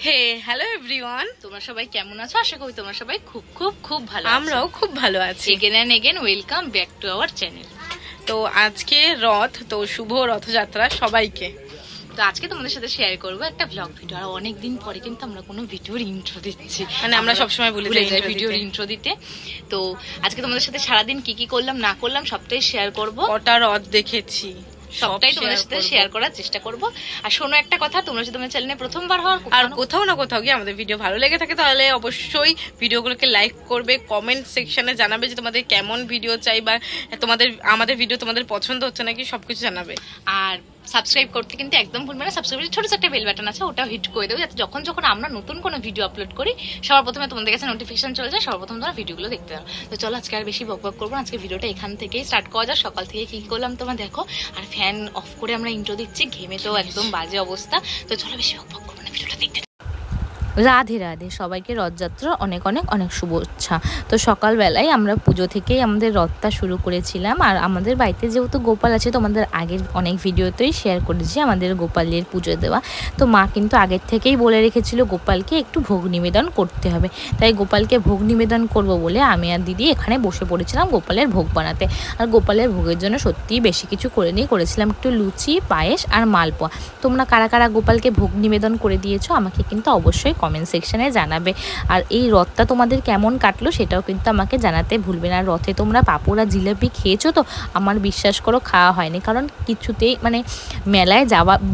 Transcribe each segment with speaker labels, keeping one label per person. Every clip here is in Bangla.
Speaker 1: হে হ্যালো এভরিওয়ান,
Speaker 2: তোমরা সবাই কেমন আছো? আশা করি তোমরা সবাই খুব খুব খুব ভালো আছো।
Speaker 1: আমরাও খুব ভালো আছি।
Speaker 2: Again and again welcome back to our channel.
Speaker 1: তো আজকে রথ, তো শুভ রথযাত্রা সবাইকে।
Speaker 2: তো আজকে তোমাদের সাথে শেয়ার করবো একটা ব্লগ ভিডিও। আর অনেকদিন পরে কিন্তু আমরা কোনো ভিডিওর ইন্ট্রো দিচ্ছি,
Speaker 1: মানে আমরা সবসময় ভুলে যাই
Speaker 2: ভিডিওর ইন্ট্রো দিতে। তো আজকে তোমাদের সাথে সারাদিন কি কি করলাম না করলাম সবটাই শেয়ার করব।
Speaker 1: কটা রথ দেখেছি
Speaker 2: সবটাই তোমাদের সাথে শেয়ার করার চেষ্টা করব। আর শোনো একটা কথা, তোমরা যদি তোমার চ্যানেলে প্রথমবার হও
Speaker 1: আর কোথাও না কোথাও গিয়ে আমাদের ভিডিও ভালো লেগে থাকে তাহলে অবশ্যই ভিডিওগুলোকে লাইক করবে, কমেন্ট সেকশনে জানাবে যে তোমাদের কেমন ভিডিও চাই বা আমাদের ভিডিও তোমাদের পছন্দ হচ্ছে নাকি, সবকিছু জানাবে।
Speaker 2: আর সাবস্ক্রাইব করতে কিন্তু একদম ভুলবে না। সাবস্ক্রাইবের ছোট একটা বেল বাটন আছে, ওটাও হিট করে দেবো যাতে যখন আমরা নতুন কোনো ভিডিও আপলোড করি সবার প্রথমে তোমাদের কাছে নোটিফিকেশন চলে যায়, সবার প্রথমে তোমরা ভিডিওগুলো দেখতে পারো। তো চলো আজকে আর বেশি বকবক করবো, আজকে ভিডিওটা এখান থেকেই স্টার্ট করা যাক। সকাল থেকে কি করলাম তোমরা দেখো। আর ফ্যান অফ করে আমরা ইন্ট্রো দিচ্ছি, ঘেমে তো একদম বাজে অবস্থা। তো চলো বেশি বকবক করবো না, ভিডিওটা দেখতে। রাধে রাধে, সবাইকে রথযাত্রার অনেক অনেক অনেক শুভেচ্ছা। তো সকালবেলায় আমরা পুজো থেকেই আমাদের রথটা শুরু করেছিলাম। আর আমাদের বাড়িতে যেহেতু গোপাল আছে, তোমাদের আগের অনেক ভিডিওতেই শেয়ার করেছি আমাদের গোপালের পুজো দেওয়া। তো মা কিন্তু আগের থেকেই বলে রেখেছিল গোপালকে একটু ভোগ নিবেদন করতে হবে। তাই গোপালকে ভোগ নিবেদন করব বলে আমি আর দিদি এখানে বসে পড়েছিলাম গোপালের ভোগ বানাতে। আর গোপালের ভোগের জন্য সত্যিই বেশি কিছু করে নিয়ে করেছিলাম একটু লুচি, পায়েস আর মালপোয়া। তোমরা কারা কারা গোপালকে ভোগ নিবেদন করে দিয়েছো আমাকে কিন্তু অবশ্যই কমেন্ট সেকশনে জানাবে। আর এই রথটা তোমাদের কেমন কাটলো সেটাও কিন্তু আমাকে জানাতে ভুলবে না। রথে তোমরা পাপড় আর জিলাপি খেয়েছো তো? আমার বিশ্বাস করো খাওয়া হয়নি, কারণ কিছুতেই মানে মেলায়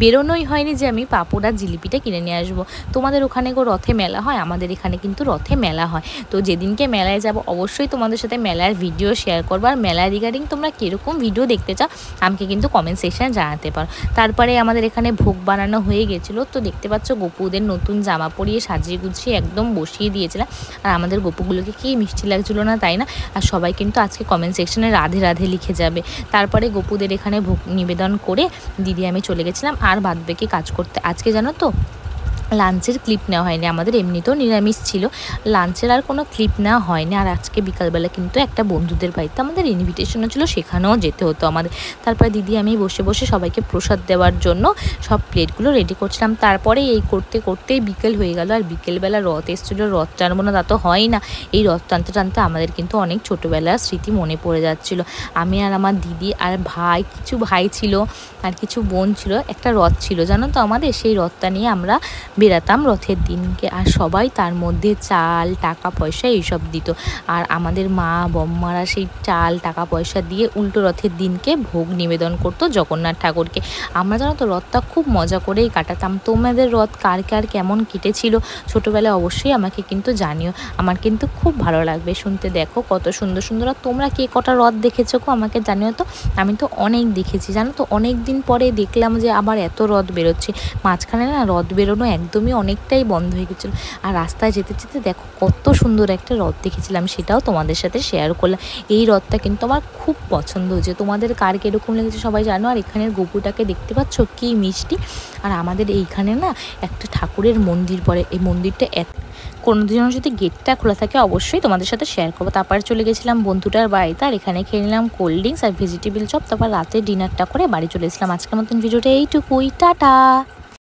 Speaker 2: বেরোনোই হয়নি যে আমি পাপড় আর জিলিপিটা কিনে নিয়ে আসবো। তোমাদের ওখানে রথে মেলা হয়, আমাদের এখানে কিন্তু রথে মেলা হয়। তো যেদিনকে মেলায় যাব অবশ্যই তোমাদের সাথে মেলার ভিডিও শেয়ার করবো। আর মেলা রিগার্ডিং তোমরা কীরকম ভিডিও দেখতে চাও আমাকে কিন্তু কমেন্ট সেকশনে জানাতে পারো। তারপরে আমাদের এখানে ভোগ বানানো হয়ে গেছিলো। তো দেখতে পাচ্ছ গপুদের নতুন জামা পরিয়ে সাজিয়ে গুছিয়ে একদম বসিয়ে দিয়েছিলাম। আর আমাদের গপুগুলোকে কি মিষ্টি লাগছিল না, তাই না? আর সবাই কিন্তু আজকে কমেন্ট সেকশনে রাধে রাধে লিখে যাবে। তারপরে গপুদের এখানে ভোগ নিবেদন করে দিদি আমি চলে গেছিলাম আর বাদবাকি কাজ করতে। আজকে জানো তো লাঞ্চের ক্লিপ নেওয়া হয়নি, আমাদের এমনিতেও নিরামিষ ছিল, লাঞ্চের আর কোনো ক্লিপ নেওয়া হয়নি। আর আজকে বিকালবেলা কিন্তু একটা বন্ধুদের বাড়িতে আমাদের ইনভিটেশনও ছিল, সেখানেও যেতে হতো আমাদের। তারপরে দিদি আমি বসে বসে সবাইকে প্রসাদ দেওয়ার জন্য সব প্লেটগুলো রেডি করছিলাম। তারপরে এই করতে করতেই বিকেল হয়ে গেল। আর বিকেলবেলা রথ এসেছিলো, রথ টানবো না তা তো হয় না। এই রথ টানতে টানতে আমাদের কিন্তু অনেক ছোটোবেলার স্মৃতি মনে পড়ে যাচ্ছিলো। আমি আর আমার দিদি আর ভাই, কিছু ভাই ছিল আর কিছু বোন ছিল, একটা রথ ছিল জানো তো আমাদের। সেই রথটা নিয়ে আমরা বেরাতাম রথের দিনকে। আর সবাই তার মধ্যে চাল, টাকা পয়সা এইসব দিত। আর আমাদের মা বম্মারা সেই চাল, টাকা পয়সা দিয়ে উল্টো রথের দিনকে ভোগ নিবেদন করতো জগন্নাথ ঠাকুরকে। আমরা জানো তো রথটা খুব মজা করেই কাটাতাম। তোমাদের রথ কার কার কেমন কেটেছিল ছোটোবেলায় অবশ্যই আমাকে কিন্তু জানিও, আমার কিন্তু খুব ভালো লাগবে শুনতে। দেখো কত সুন্দর সুন্দর। আর তোমরা কে কটা রথ দেখেছো আমাকে জানিও তো। আমি তো অনেক দেখেছি জানো তো, অনেক দিন পরে দেখলাম যে আবার এত রথ বেরোচ্ছে। মাঝখানে না রথ বেরোনো একদমই অনেকটাই বন্ধ হয়ে গেছিলো। আর রাস্তায় যেতে যেতে দেখো কত সুন্দর একটা রথ দেখেছিলাম, সেটাও তোমাদের সাথে শেয়ার করলাম। এই রথটা কিন্তু আমার খুব পছন্দ হয়েছে। তোমাদের কার কীরকম লেগেছে সবাই জানো। আর এখানের গপুটাকে দেখতে পাচ্ছ কি মিষ্টি। আর আমাদের এইখানে না একটা ঠাকুরের মন্দির পড়ে, এই মন্দিরটা কোনো দিনও যদি গেটটা খোলা থাকে অবশ্যই তোমাদের সাথে শেয়ার করবো। তারপরে চলে গেছিলাম বন্ধুটার বাড়িতে, আর এখানে খেয়ে নিলাম কোল্ড ড্রিঙ্কস আর ভেজিটেবল চপ। তারপর রাতে ডিনারটা করে বাড়ি চলে এসেছিলাম। আজকের মতন ভিডিওটা এইটুকুই, টাটা।